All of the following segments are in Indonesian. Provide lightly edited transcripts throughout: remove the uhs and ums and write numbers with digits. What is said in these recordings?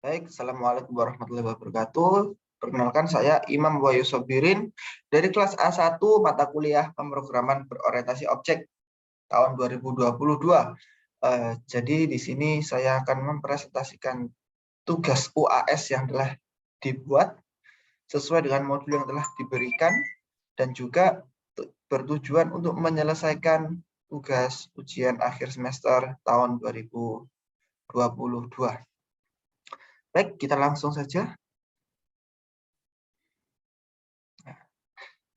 Baik, Assalamualaikum warahmatullahi wabarakatuh. Perkenalkan saya Imam Wahyu Sobirin dari kelas A1 mata kuliah pemrograman berorientasi objek tahun 2022. Jadi di sini saya akan mempresentasikan tugas UAS yang telah dibuat sesuai dengan modul yang telah diberikan dan juga bertujuan untuk menyelesaikan tugas ujian akhir semester tahun 2022. Baik, kita langsung saja.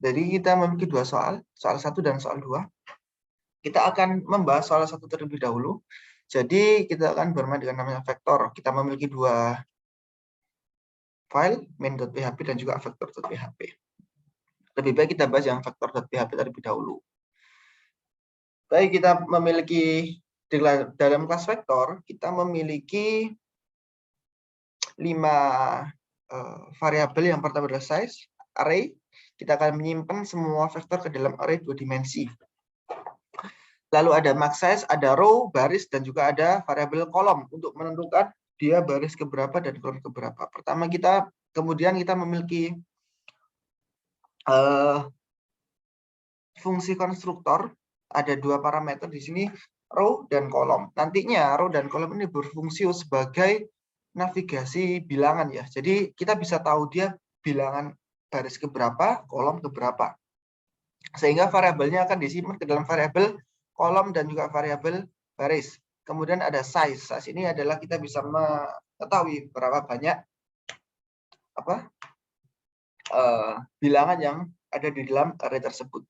Jadi kita memiliki dua soal 1 dan soal 2. Kita akan membahas soal 1 terlebih dahulu. Jadi kita akan bermain dengan namanya vektor. Kita memiliki dua file, main.php dan juga vektor.php. Lebih baik kita bahas yang vektor.php terlebih dahulu. Baik, kita memiliki dalam kelas vektor, kita memiliki 5 variabel. Yang pertama adalah size, array. Kita akan menyimpan semua vektor ke dalam array 2 dimensi. Lalu ada max size, ada row, baris, dan juga ada variabel kolom untuk menentukan dia baris keberapa dan kolom keberapa. Kemudian kita memiliki fungsi konstruktor. Ada 2 parameter di sini, row dan kolom. Nantinya row dan kolom ini berfungsi sebagai navigasi bilangan ya. Jadi kita bisa tahu dia bilangan baris keberapa, kolom keberapa. Sehingga variabelnya akan disimpan ke dalam variabel kolom dan juga variabel baris. Kemudian ada size. Size ini adalah kita bisa mengetahui berapa banyak bilangan yang ada di dalam array tersebut.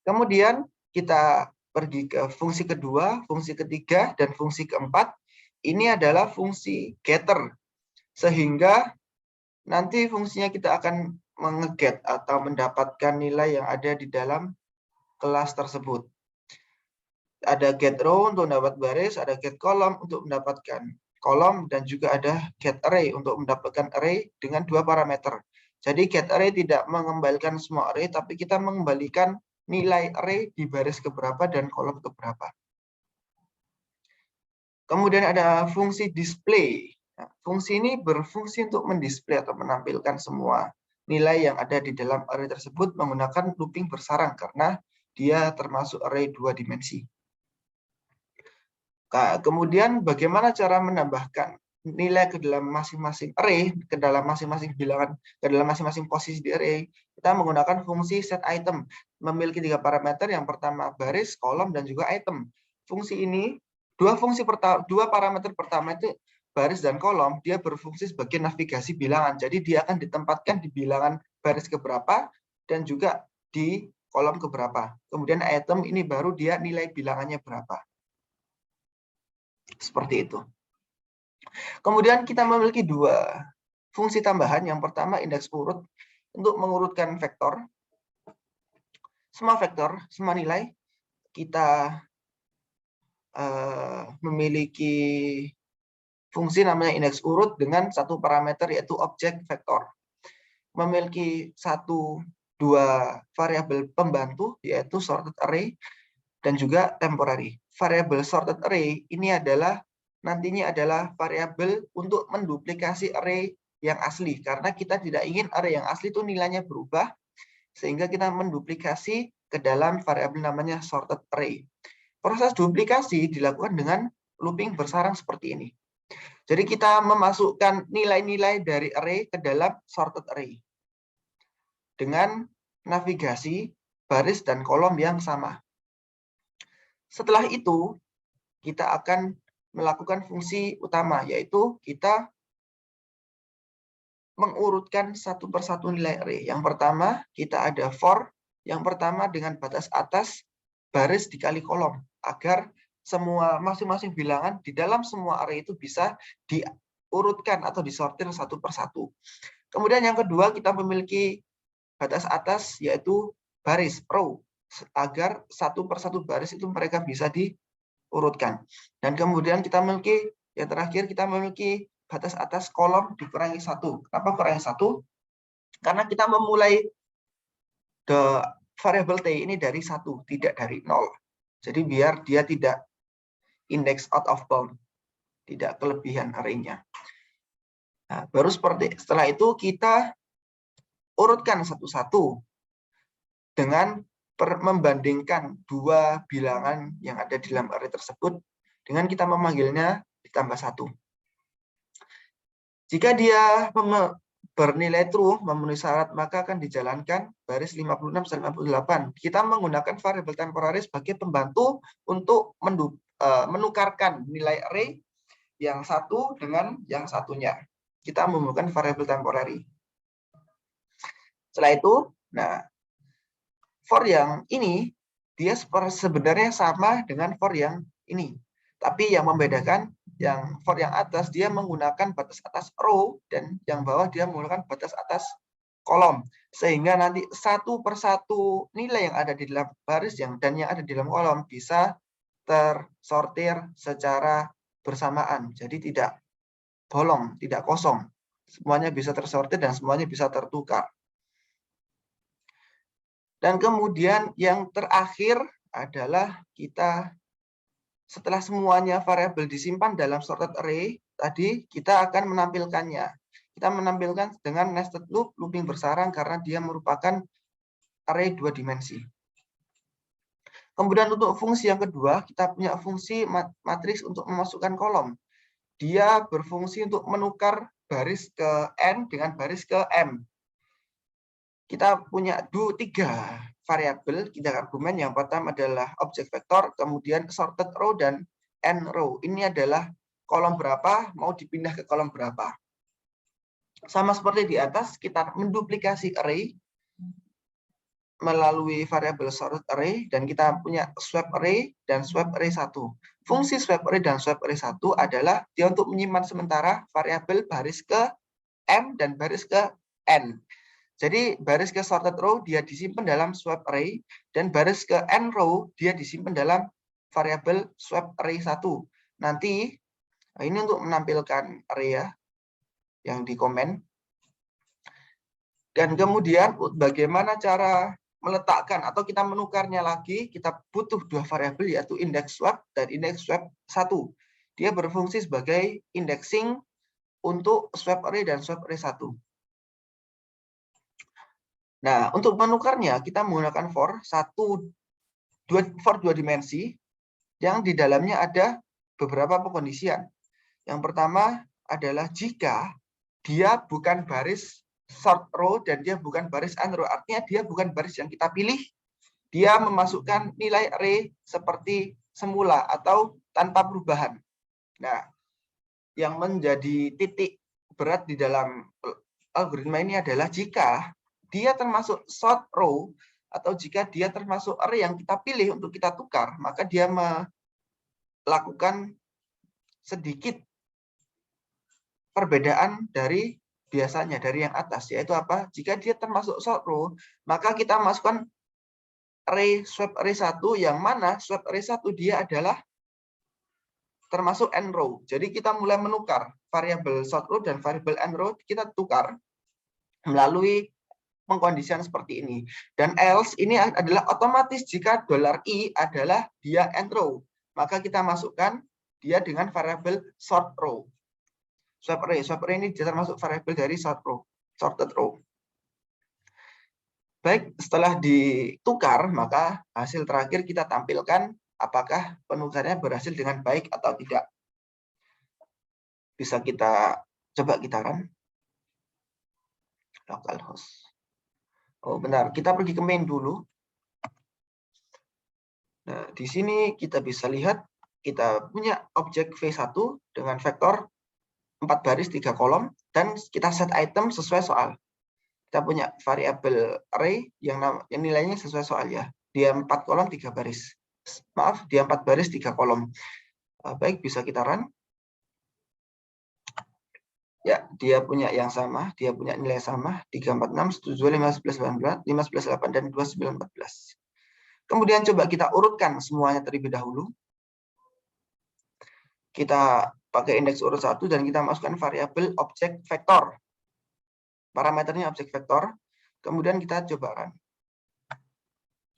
Kemudian kita pergi ke fungsi kedua, fungsi ketiga, dan fungsi keempat. Ini adalah fungsi getter. Sehingga nanti fungsinya kita akan mengeget atau mendapatkan nilai yang ada di dalam kelas tersebut. Ada get row untuk mendapat baris, ada get kolom untuk mendapatkan kolom, dan juga ada get array untuk mendapatkan array dengan 2 parameter. Jadi get array tidak mengembalikan semua array, tapi kita mengembalikan nilai array di baris keberapa dan kolom keberapa. Kemudian ada fungsi display. Nah, fungsi ini berfungsi untuk mendisplay atau menampilkan semua nilai yang ada di dalam array tersebut menggunakan looping bersarang karena dia termasuk array 2 dimensi. Kemudian bagaimana cara menambahkan nilai ke dalam masing-masing array, ke dalam masing-masing bilangan, ke dalam masing-masing posisi di array? Kita menggunakan fungsi set item. Memiliki 3 parameter, yang pertama baris, kolom, dan juga item. Fungsi ini, dua parameter pertama itu baris dan kolom, dia berfungsi sebagai navigasi bilangan. Jadi dia akan ditempatkan di bilangan baris keberapa dan juga di kolom keberapa. Kemudian item ini baru dia nilai bilangannya berapa. Seperti itu. Kemudian kita memiliki 2 fungsi tambahan. Yang pertama indeks urut untuk mengurutkan vektor. Semua vektor, semua nilai kita memiliki fungsi namanya indeks urut dengan 1 parameter yaitu objek vektor. Memiliki 2 variabel pembantu yaitu sorted array dan juga temporary. Variabel sorted array ini nantinya adalah variabel untuk menduplikasi array yang asli, karena kita tidak ingin array yang asli itu nilainya berubah, sehingga kita menduplikasi ke dalam variabel namanya sorted array. Proses duplikasi dilakukan dengan looping bersarang seperti ini. Jadi kita memasukkan nilai-nilai dari array ke dalam sorted array dengan navigasi baris dan kolom yang sama. Setelah itu, kita akan melakukan fungsi utama, yaitu kita mengurutkan satu persatu nilai array. Yang pertama, kita ada for, yang pertama dengan batas atas, baris dikali kolom, agar semua masing-masing bilangan di dalam semua array itu bisa diurutkan atau disortir satu persatu. Kemudian yang kedua, kita memiliki batas atas, yaitu baris, row, agar satu persatu baris itu mereka bisa diurutkan. Dan kemudian kita memiliki, yang terakhir kita memiliki batas atas kolom dikurangi 1. Kenapa kurangi 1? Karena kita memulai variabel T ini dari 1, tidak dari 0. Jadi biar dia tidak index out of bound, tidak kelebihan array-nya. Nah, baru setelah itu kita urutkan satu-satu dengan membandingkan dua bilangan yang ada di dalam array tersebut dengan kita memanggilnya ditambah 1. Jika dia bernilai true, memenuhi syarat, maka akan dijalankan baris 56 dan 58. Kita menggunakan variabel temporary sebagai pembantu untuk menukarkan nilai array yang satu dengan yang satunya. Kita menggunakan variabel temporary. Setelah itu, nah, for yang ini, dia sebenarnya sama dengan for yang ini. Tapi yang membedakan, yang for yang atas, dia menggunakan batas atas row, dan yang bawah dia menggunakan batas atas kolom. Sehingga nanti satu persatu nilai yang ada di dalam baris dan yang ada di dalam kolom bisa tersortir secara bersamaan. Jadi tidak bolong, tidak kosong. Semuanya bisa tersortir dan semuanya bisa tertukar. Dan kemudian yang terakhir adalah kita setelah semuanya variabel disimpan dalam sorted array, tadi kita akan menampilkannya. Kita menampilkan dengan nested loop, looping bersarang karena dia merupakan array 2 dimensi. Kemudian untuk fungsi yang kedua, kita punya fungsi matriks untuk memasukkan kolom. Dia berfungsi untuk menukar baris ke N dengan baris ke M. Kita punya 3 variabel, 3 argumen. Yang pertama adalah objek vektor, kemudian sorted row dan n row. Ini adalah kolom berapa, mau dipindah ke kolom berapa. Sama seperti di atas, kita menduplikasi array melalui variabel sorted array, dan kita punya swap array dan swap array 1. Fungsi swap array dan swap array 1 adalah dia untuk menyimpan sementara variabel baris ke M dan baris ke N. Jadi baris ke sorted row dia disimpan dalam swap array, dan baris ke n row dia disimpan dalam variabel swap array 1. Nanti ini untuk menampilkan array ya, yang di komen. Dan kemudian bagaimana cara meletakkan atau kita menukarnya lagi, kita butuh 2 variabel yaitu index swap dan index swap 1. Dia berfungsi sebagai indexing untuk swap array dan swap array 1. Nah, untuk menukarnya kita menggunakan for 2 dimensi yang di dalamnya ada beberapa pengkondisian. Yang pertama adalah jika dia bukan baris sort row dan dia bukan baris n row, artinya dia bukan baris yang kita pilih, dia memasukkan nilai array seperti semula atau tanpa perubahan. Nah, yang menjadi titik berat di dalam algoritma ini adalah jika dia termasuk sort row atau jika dia termasuk array yang kita pilih untuk kita tukar, maka dia melakukan sedikit perbedaan dari biasanya, dari yang atas, yaitu apa? Jika dia termasuk sort row, maka kita masukkan array swap array 1, yang mana swap array 1 dia adalah termasuk n row. Jadi kita mulai menukar variabel sort row dan variabel n row, kita tukar melalui pengkondisian seperti ini. Dan else ini adalah otomatis jika $i adalah dia n row, maka kita masukkan dia dengan variabel sort row. Swap array ini termasuk variabel dari sorted row. Baik, setelah ditukar, maka hasil terakhir kita tampilkan apakah penukarannya berhasil dengan baik atau tidak. Bisa kita coba kita run. Localhost. Oh, benar. Kita pergi ke main dulu. Nah, di sini kita bisa lihat kita punya objek V1 dengan vektor 4 baris 3 kolom, dan kita set item sesuai soal. Kita punya variabel array yang nilainya sesuai soal ya. Dia 4 kolom 3 baris. Maaf, dia 4 baris 3 kolom. Baik, bisa kita run. Ya, dia punya yang sama, dia punya nilai sama, 346, 72, 15, 8, dan 29, 14. Kemudian coba kita urutkan semuanya terlebih dahulu. Kita pakai indeks urut 1 dan kita masukkan variabel objek vektor. Parameternya objek vektor. Kemudian kita coba run.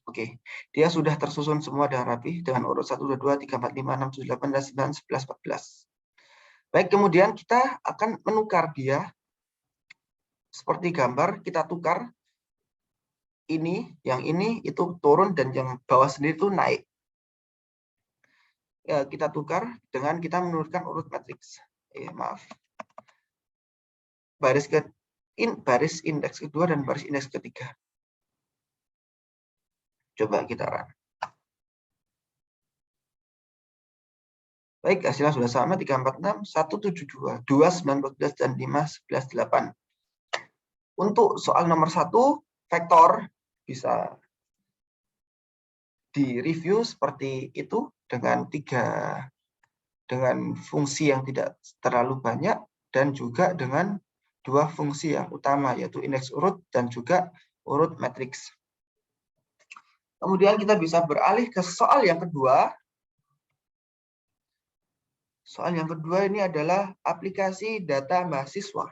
Oke, dia sudah tersusun semua dengan rapi dengan urut 1, 2, 3, 4, 5, 6, 7, 8, 9, 11, 14. Baik, kemudian kita akan menukar dia seperti gambar, kita tukar yang ini itu turun dan yang bawah sendiri itu naik. Ya, kita tukar dengan kita menurunkan urut matriks. Maaf. Baris indeks kedua dan baris indeks ketiga. Coba kita run. Baik, hasilnya sudah sama 346, 172, 2, 9, 14, dan 5, 11, 8. Untuk soal nomor 1, vektor bisa direview seperti itu dengan fungsi yang tidak terlalu banyak dan juga dengan 2 fungsi yang utama, yaitu indeks urut dan juga urut matriks. Kemudian kita bisa beralih ke soal yang kedua. Soal yang kedua ini adalah aplikasi data mahasiswa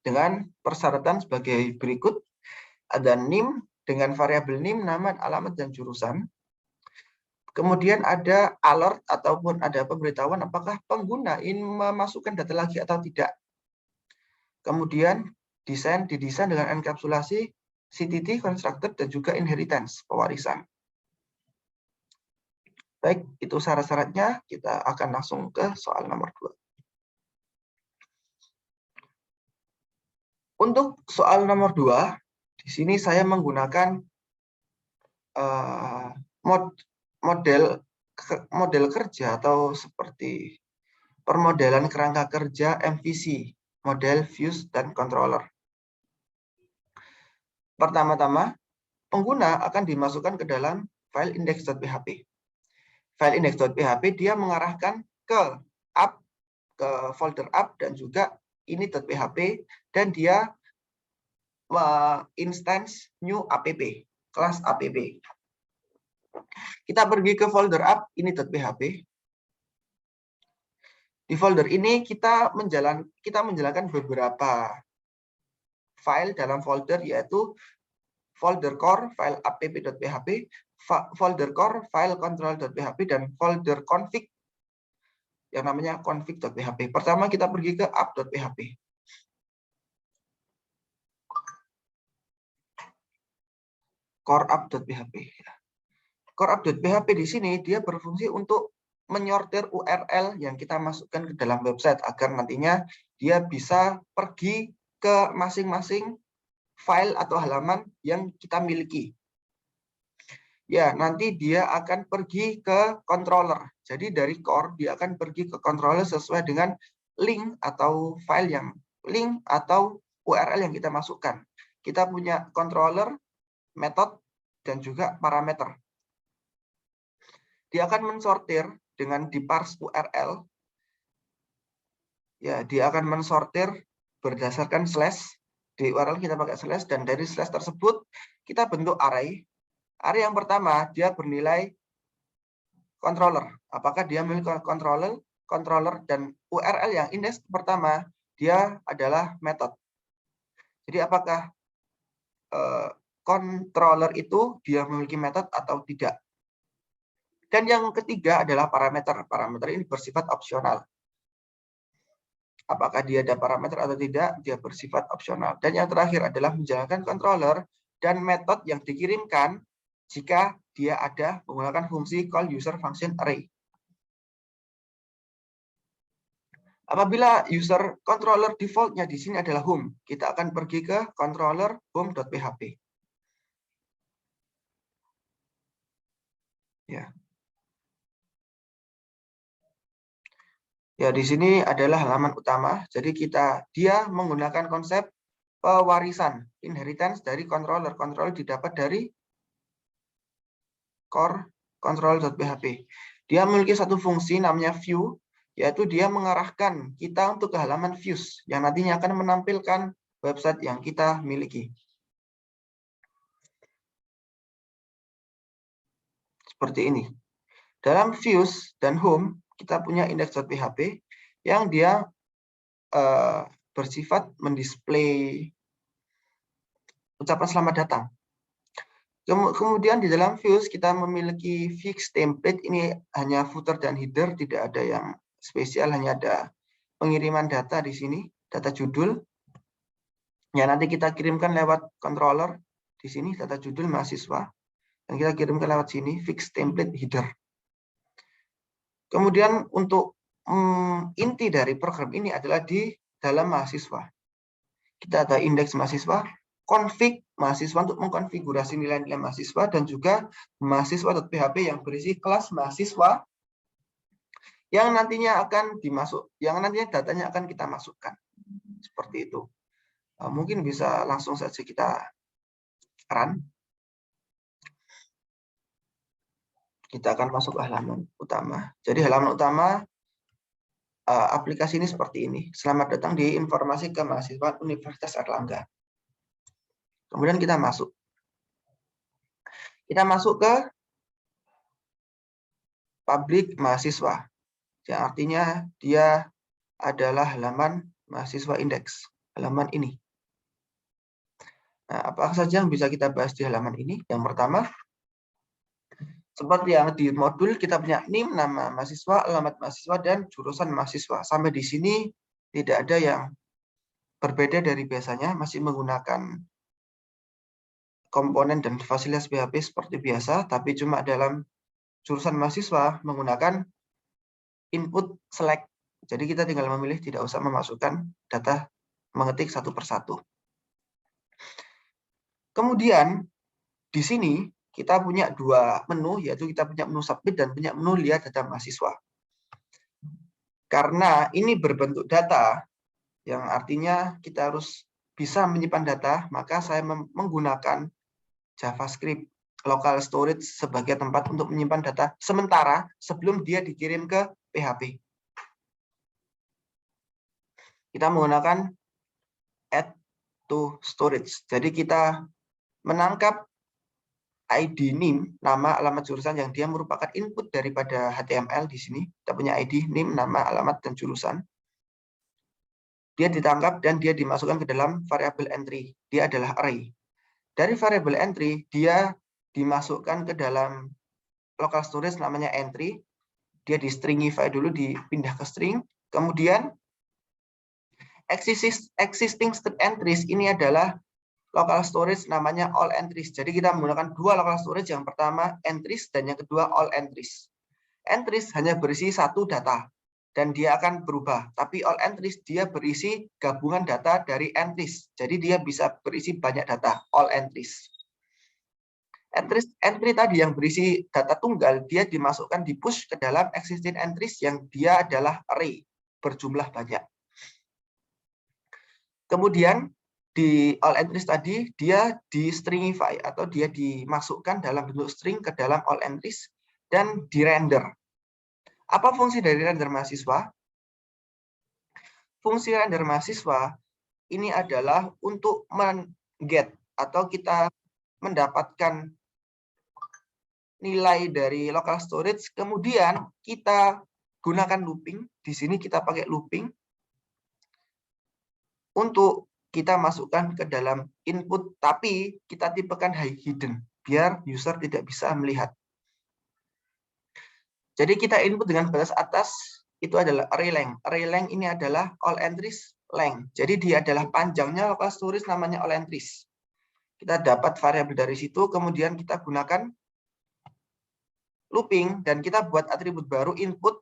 dengan persyaratan sebagai berikut. Ada NIM dengan variabel NIM, nama, alamat, dan jurusan. Kemudian ada alert ataupun ada pemberitahuan apakah pengguna ingin memasukkan data lagi atau tidak. Kemudian didesain dengan enkapsulasi, CTT, constructor, dan juga inheritance, pewarisan. Baik, itu syarat-syaratnya. Kita akan langsung ke soal nomor 2. Untuk soal nomor 2, di sini saya menggunakan model kerja atau seperti permodelan kerangka kerja MVC, model views dan controller. Pertama-tama, pengguna akan dimasukkan ke dalam file index.php. File index.php dia mengarahkan ke folder app dan juga init.php, dan dia instance new app, kelas app. Kita pergi ke folder app init.php. Di folder ini kita menjalankan beberapa file dalam folder, yaitu folder core file app.php, folder core file control.php, dan folder config yang namanya config.php. Pertama kita pergi ke app.php. Core app.php. Core app.php di sini dia berfungsi untuk menyortir URL yang kita masukkan ke dalam website agar nantinya dia bisa pergi ke masing-masing file atau halaman yang kita miliki. Ya, nanti dia akan pergi ke controller. Jadi dari core dia akan pergi ke controller sesuai dengan link atau URL yang kita masukkan. Kita punya controller, method, dan juga parameter. Dia akan mensortir dengan di parse URL. Ya, dia akan mensortir berdasarkan slash. Di URL kita pakai slash, dan dari slash tersebut kita bentuk array. Array yang pertama dia bernilai controller. Apakah dia memiliki controller, dan URL yang indeks pertama dia adalah method. Jadi apakah controller itu dia memiliki method atau tidak. Dan yang ketiga adalah parameter. Parameter ini bersifat opsional. Apakah dia ada parameter atau tidak, dia bersifat opsional. Dan yang terakhir adalah menjalankan controller dan metode yang dikirimkan jika dia ada menggunakan fungsi call user function array. Apabila user controller defaultnya di sini adalah home, kita akan pergi ke controller home.php. Ya. Ya, di sini adalah halaman utama. Jadi dia menggunakan konsep pewarisan, inheritance dari controller. Controller didapat dari core control.php. Dia memiliki satu fungsi namanya view, yaitu dia mengarahkan kita untuk ke halaman views yang nantinya akan menampilkan website yang kita miliki. Seperti ini. Dalam views dan home, kita punya index.php yang dia bersifat mendisplay ucapan selamat datang. Kemudian di dalam views kita memiliki fixed template, ini hanya footer dan header, tidak ada yang spesial, hanya ada pengiriman data di sini, data judul. Ya, nanti kita kirimkan lewat controller di sini, data judul mahasiswa, dan kita kirimkan lewat sini, fixed template header. Kemudian untuk inti dari program ini adalah di dalam mahasiswa. Kita ada indeks mahasiswa, config mahasiswa untuk mengkonfigurasi nilai-nilai mahasiswa, dan juga mahasiswa.php yang berisi kelas mahasiswa yang nantinya datanya akan kita masukkan. Seperti itu. Mungkin bisa langsung saja kita run. Kita akan masuk ke halaman utama. Jadi halaman utama aplikasi ini seperti ini. Selamat datang di informasi kemahasiswaan Universitas Airlangga. Kemudian kita masuk. Kita masuk ke publik mahasiswa. Yang artinya dia adalah halaman mahasiswa indeks. Halaman ini. Nah, apa saja yang bisa kita bahas di halaman ini? Yang pertama, seperti yang di modul kita punya NIM, nama mahasiswa, alamat mahasiswa, dan jurusan mahasiswa. Sampai di sini tidak ada yang berbeda dari biasanya, masih menggunakan komponen dan fasilitas PHP seperti biasa, tapi cuma dalam jurusan mahasiswa menggunakan input select. Jadi kita tinggal memilih, tidak usah memasukkan data, mengetik satu persatu. Kemudian di sini kita punya dua menu, yaitu kita punya menu submit dan punya menu lihat data mahasiswa. Karena ini berbentuk data, yang artinya kita harus bisa menyimpan data, maka saya menggunakan JavaScript local storage sebagai tempat untuk menyimpan data sementara sebelum dia dikirim ke PHP. Kita menggunakan add to storage. Jadi kita menangkap ID NIM, nama, alamat, jurusan yang dia merupakan input daripada HTML di sini. Kita punya ID NIM, nama, alamat, dan jurusan. Dia ditangkap dan dia dimasukkan ke dalam variabel entry. Dia adalah array. Dari variabel entry, dia dimasukkan ke dalam local storage namanya entry. Dia di stringify dulu, dipindah ke string. Kemudian existing state entries ini adalah local storage namanya all entries. Jadi kita menggunakan dua local storage, yang pertama entries dan yang kedua all entries. Entries hanya berisi satu data dan dia akan berubah. Tapi all entries dia berisi gabungan data dari entries. Jadi dia bisa berisi banyak data, all entries. Entry tadi yang berisi data tunggal, dia dimasukkan di push ke dalam existing entries yang dia adalah array, berjumlah banyak. Kemudian di all entries tadi, dia di stringify atau dia dimasukkan dalam bentuk string ke dalam all entries dan di render. Apa fungsi dari render mahasiswa? Fungsi render mahasiswa ini adalah untuk men-get atau kita mendapatkan nilai dari local storage, kemudian kita gunakan looping. Di sini kita pakai looping untuk kita masukkan ke dalam input, tapi kita tipekan hidden, biar user tidak bisa melihat. Jadi kita input dengan batas atas, itu adalah array length. Array length ini adalah all entries length. Jadi dia adalah panjangnya local storage namanya all entries. Kita dapat variabel dari situ, kemudian kita gunakan looping, dan kita buat atribut baru input.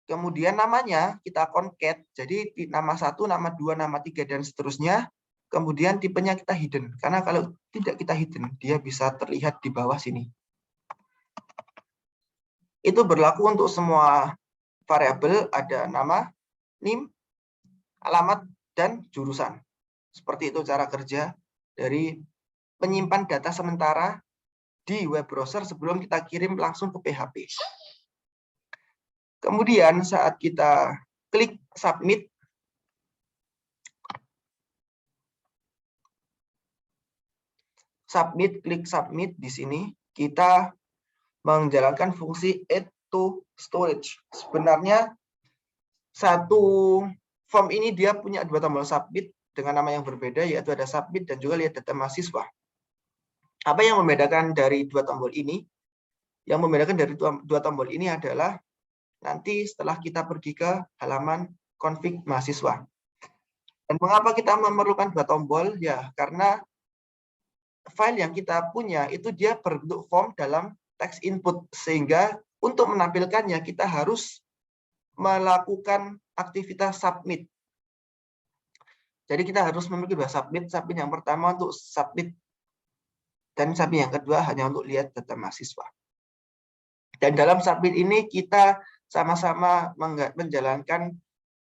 Kemudian namanya kita concat, jadi nama 1, nama 2, nama 3, dan seterusnya. Kemudian tipenya kita hidden, karena kalau tidak kita hidden, dia bisa terlihat di bawah sini. Itu berlaku untuk semua variabel, ada nama, NIM, alamat, dan jurusan. Seperti itu cara kerja dari menyimpan data sementara di web browser sebelum kita kirim langsung ke PHP. Kemudian saat kita klik submit, klik submit di sini, kita menjalankan fungsi add to storage. Sebenarnya satu form ini dia punya dua tombol submit dengan nama yang berbeda, yaitu ada submit dan juga lihat data mahasiswa. Apa yang membedakan dari dua tombol ini? Yang membedakan dari dua tombol ini adalah nanti setelah kita pergi ke halaman config mahasiswa. Dan mengapa kita memerlukan dua tombol? Ya, karena file yang kita punya itu dia berbentuk form dalam text input, sehingga untuk menampilkannya kita harus melakukan aktivitas submit. Jadi kita harus memiliki dua submit. Submit yang pertama untuk submit, dan submit yang kedua hanya untuk lihat data mahasiswa. Dan dalam submit ini kita sama-sama menjalankan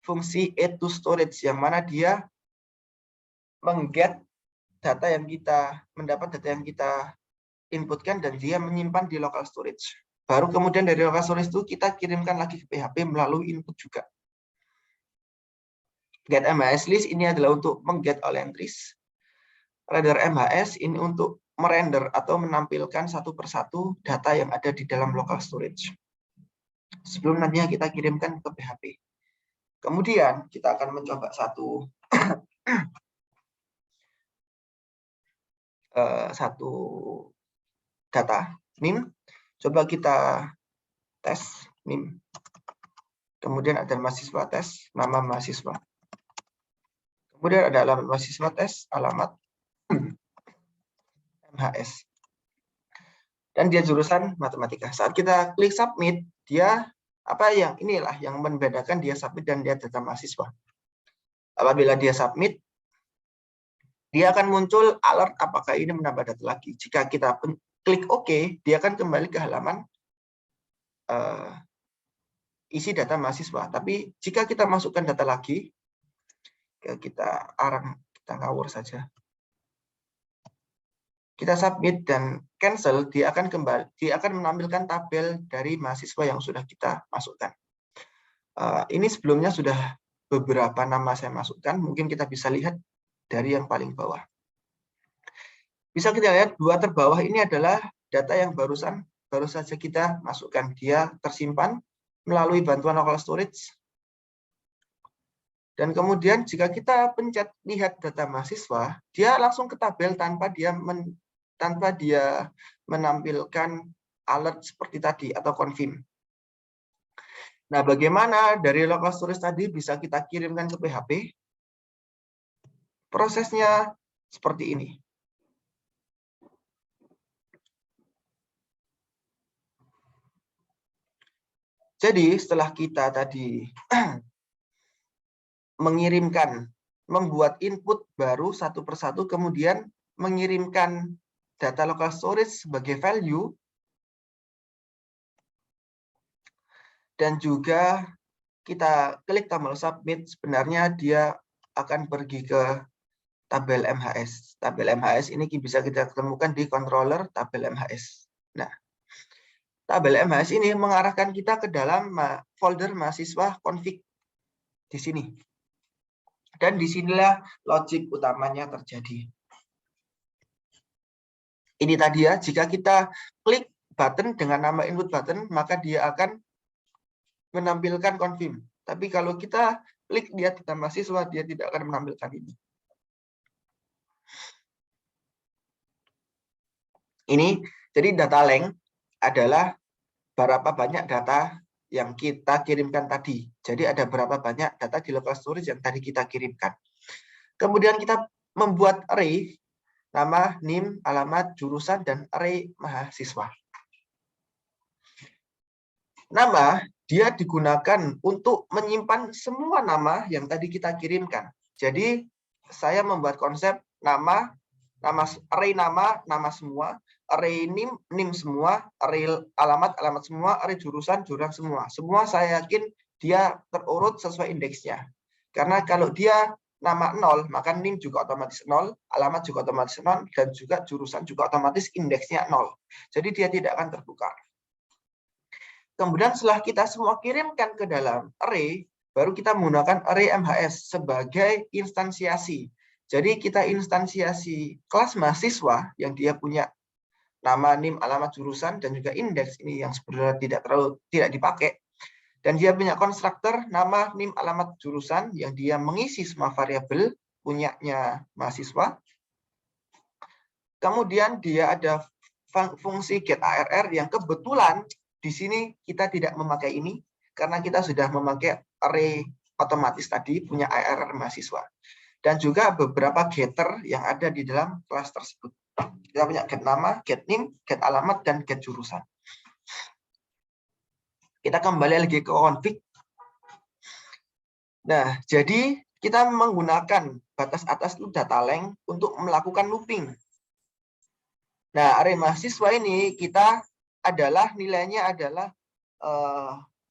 fungsi add to storage, yang mana dia mengget data yang kita mendapat data yang kita inputkan dan dia menyimpan di local storage. Baru kemudian dari local storage itu kita kirimkan lagi ke PHP melalui input juga. Get MHS list ini adalah untuk mengget all entries. Render MHS ini untuk merender atau menampilkan satu persatu data yang ada di dalam local storage sebelum nantinya kita kirimkan ke PHP. Kemudian kita akan mencoba satu data NIM. Coba kita tes NIM. Kemudian ada mahasiswa tes, nama mahasiswa. Kemudian ada alamat mahasiswa tes, alamat MHS. Dan dia jurusan matematika. Saat kita klik submit, dia inilah yang membedakan dia submit dan dia data mahasiswa. Apabila dia submit, dia akan muncul alert apakah ini menambah data lagi. Jika kita klik OK, dia akan kembali ke halaman isi data mahasiswa. Tapi jika kita masukkan data lagi, kita ngawur saja. Kita submit dan cancel, dia akan menampilkan tabel dari mahasiswa yang sudah kita masukkan. Ini sebelumnya sudah beberapa nama saya masukkan, mungkin kita bisa lihat dari yang paling bawah. Bisa kita lihat dua terbawah ini adalah data yang baru saja kita masukkan. Dia tersimpan melalui bantuan local storage. Dan kemudian jika kita pencet lihat data mahasiswa, dia langsung ke tabel tanpa dia menampilkan alert seperti tadi atau confirm. Nah, bagaimana dari local storage tadi bisa kita kirimkan ke PHP? Prosesnya seperti ini. Jadi setelah kita tadi membuat input baru satu persatu, kemudian mengirimkan data local storage sebagai value, dan juga kita klik tombol submit, sebenarnya dia akan pergi ke tabel MHS. Tabel MHS ini bisa kita temukan di controller tabel MHS. Nah, tabel MHS ini mengarahkan kita ke dalam folder mahasiswa config di sini. Dan disinilah logik utamanya terjadi. Ini tadi ya, jika kita klik button dengan nama input button, maka dia akan menampilkan confirm. Tapi kalau kita klik lihat data mahasiswa, dia tidak akan menampilkan ini. Ini, jadi data length adalah berapa banyak data yang kita kirimkan tadi. Jadi ada berapa banyak data di local storage yang tadi kita kirimkan. Kemudian kita membuat array, nama, NIM, alamat, jurusan, dan array mahasiswa. Nama, dia digunakan untuk menyimpan semua nama yang tadi kita kirimkan. Jadi, saya membuat konsep array nama semua, array NIM semua, array alamat semua, array jurusan semua. Semua saya yakin dia terurut sesuai indeksnya. Karena kalau dia nama 0, maka NIM juga otomatis 0, alamat juga otomatis 0, dan juga jurusan juga otomatis indeksnya 0. Jadi dia tidak akan terbuka. Kemudian setelah kita semua kirimkan ke dalam array, baru kita menggunakan array MHS sebagai instansiasi. Jadi kita instansiasi kelas mahasiswa yang dia punya nama, NIM, alamat, jurusan, dan juga indeks ini yang sebenarnya tidak dipakai. Dan dia punya konstruktor nama, NIM, alamat, jurusan yang dia mengisi semua variabel punyanya mahasiswa. Kemudian dia ada fungsi get ARR yang kebetulan di sini kita tidak memakai ini karena kita sudah memakai array otomatis tadi punya ARR mahasiswa. Dan juga beberapa getter yang ada di dalam kelas tersebut. Kita punya get nama, get name, get alamat, dan get jurusan. Kita kembali lagi ke config. Nah, jadi kita menggunakan batas atas itu data length untuk melakukan looping. Nah, array mahasiswa ini kita adalah nilainya adalah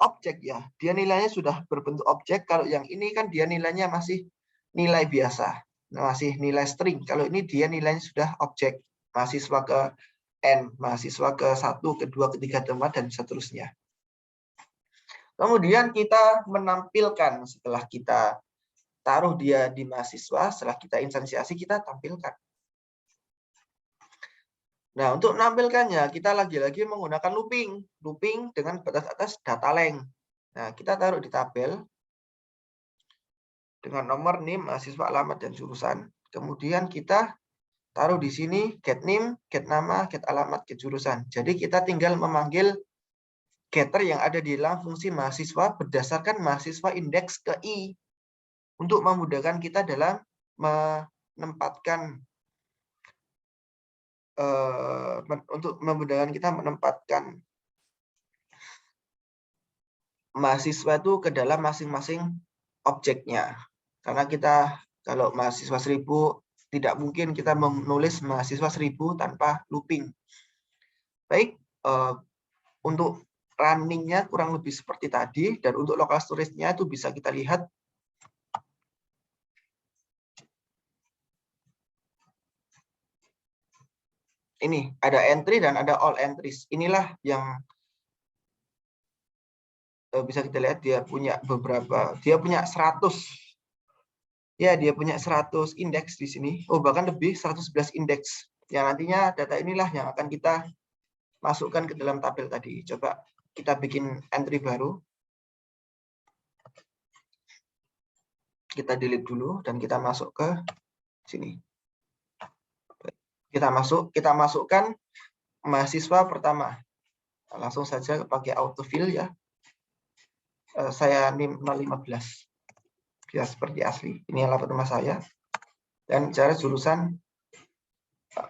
objek ya. Dia nilainya sudah berbentuk objek. Kalau yang ini kan dia nilainya masih nilai biasa, masih nilai string. Kalau ini dia nilainya sudah objek. Mahasiswa ke N, mahasiswa ke 1, kedua, ketiga, keempat, dan seterusnya. Kemudian kita menampilkan setelah kita taruh dia di mahasiswa, setelah kita instansiasi, kita tampilkan. Nah, untuk menampilkannya, kita lagi-lagi menggunakan looping. Looping dengan batas atas data length. Nah, kita taruh di tabel dengan nomor NIM, mahasiswa, alamat, dan jurusan. Kemudian kita taruh di sini get NIM, get nama, get alamat, get jurusan. Jadi kita tinggal memanggil getter yang ada di dalam fungsi mahasiswa berdasarkan mahasiswa indeks ke I untuk memudahkan kita dalam menempatkan mahasiswa itu ke dalam masing-masing objeknya. Karena kita kalau mahasiswa 1000 tidak mungkin kita menulis mahasiswa 1000 tanpa looping. Baik, untuk runningnya kurang lebih seperti tadi, dan untuk local storage-nya itu bisa kita lihat. Ini ada entry dan ada all entries. Inilah yang bisa kita lihat dia punya beberapa, dia punya 100. Ya, dia punya 100 indeks di sini. Oh, bahkan lebih 111 indeks. Yang nantinya data inilah yang akan kita masukkan ke dalam tabel tadi. Coba kita bikin entry baru. Kita delete dulu dan kita masuk ke sini. Kita masukkan mahasiswa pertama. Langsung saja pakai autofill ya. Saya NIM 015. Ya, seperti asli. Ini alamat rumah saya. Dan cara jurusan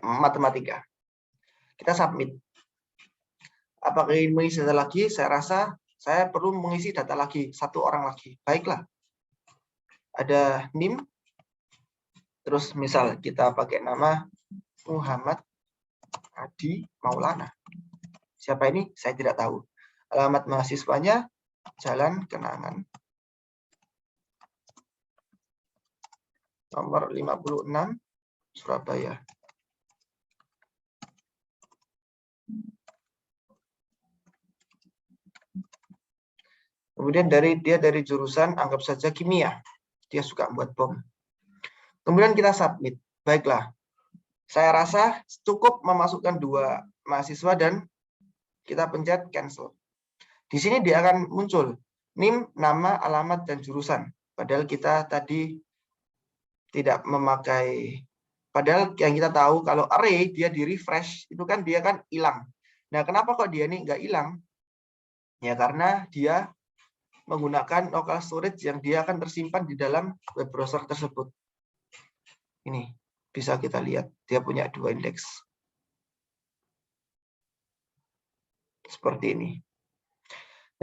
matematika. Kita submit. Apakah ingin mengisi data lagi? Saya rasa saya perlu mengisi data lagi. 1 orang lagi. Baiklah. Ada NIM. Terus misal kita pakai nama Muhammad Adi Maulana. Siapa ini? Saya tidak tahu. Alamat mahasiswanya Jalan Kenangan. Nomor 56 Surabaya. Kemudian dia dari jurusan anggap saja kimia. Dia suka buat bom. Kemudian kita submit. Baiklah. Saya rasa cukup memasukkan 2 mahasiswa dan kita pencet cancel. Di sini dia akan muncul NIM, nama, alamat, dan jurusan. Padahal kita tadi tidak memakai, padahal yang kita tahu kalau array dia di refresh itu kan dia kan hilang. Nah, kenapa kok dia ini nggak hilang? Ya karena dia menggunakan local storage yang dia akan tersimpan di dalam web browser tersebut. Ini bisa kita lihat dia punya 2 indeks. Seperti ini.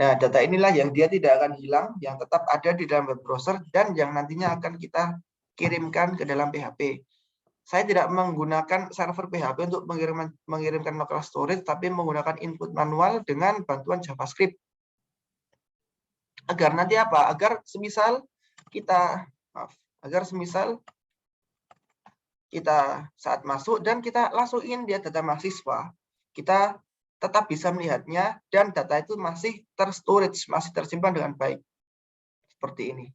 Nah, data inilah yang dia tidak akan hilang, yang tetap ada di dalam web browser dan yang nantinya akan kita kirimkan ke dalam PHP. Saya tidak menggunakan server PHP untuk mengirimkan local storage, tapi menggunakan input manual dengan bantuan JavaScript. Agar nanti apa? Agar semisal kita saat masuk dan kita langsung ingin lihat data mahasiswa, kita tetap bisa melihatnya dan data itu masih terstorage, masih tersimpan dengan baik. Seperti ini.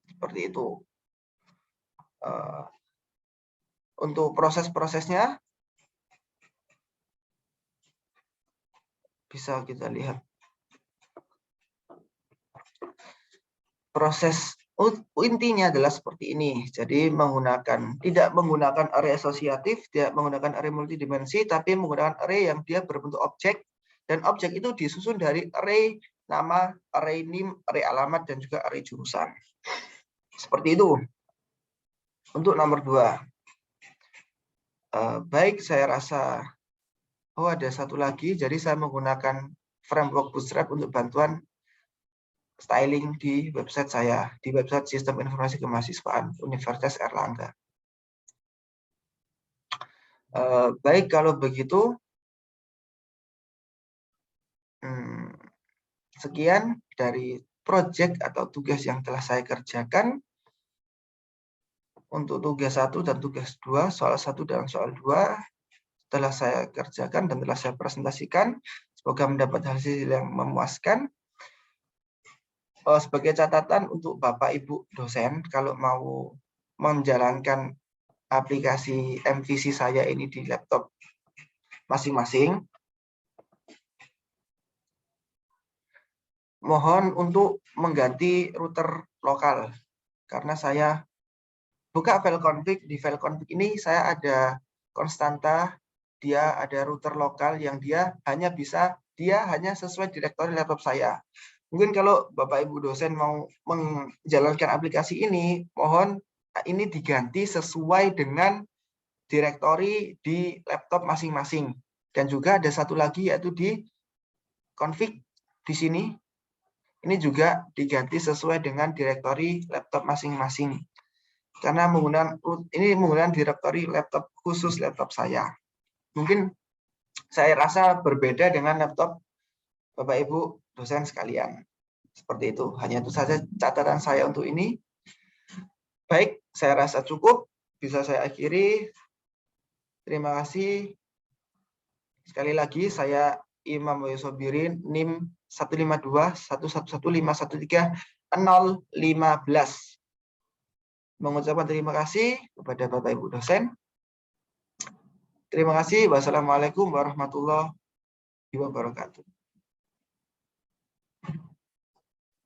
Seperti itu. Untuk proses-prosesnya bisa kita lihat. Proses Intinya adalah seperti ini. Jadi tidak menggunakan array asosiatif, tidak menggunakan array multidimensi, tapi menggunakan array yang dia berbentuk objek, dan objek itu disusun dari array nama, array name, array alamat, dan juga array jurusan. Seperti itu. Untuk nomor 2. Baik, saya rasa ada satu lagi. Jadi saya menggunakan framework Bootstrap untuk bantuan styling di website saya, di website Sistem Informasi Kemahasiswaan Universitas Airlangga. Baik, kalau begitu, sekian dari proyek atau tugas yang telah saya kerjakan. Untuk tugas 1 dan tugas 2, soal 1 dan soal 2, telah saya kerjakan dan telah saya presentasikan. Semoga mendapat hasil yang memuaskan. Sebagai catatan untuk Bapak Ibu dosen, kalau mau menjalankan aplikasi MVC saya ini di laptop masing-masing, mohon untuk mengganti router lokal, karena saya buka file config. Di file config ini saya ada konstanta, dia ada router lokal yang dia hanya sesuai direktori laptop saya. Mungkin kalau Bapak Ibu dosen mau menjalankan aplikasi ini, mohon ini diganti sesuai dengan direktori di laptop masing-masing. Dan juga ada satu lagi, yaitu di config di sini. Ini juga diganti sesuai dengan direktori laptop masing-masing. Karena menggunakan direktori laptop khusus laptop saya. Mungkin saya rasa berbeda dengan laptop Bapak Ibu dosen sekalian. Seperti itu. Hanya itu saja catatan saya untuk ini. Baik, saya rasa cukup. Bisa saya akhiri. Terima kasih. Sekali lagi, saya Imam Woyosobirin, NIM 152.111513015. Mengucapkan terima kasih kepada Bapak Ibu dosen. Terima kasih. Wassalamualaikum warahmatullahi wabarakatuh.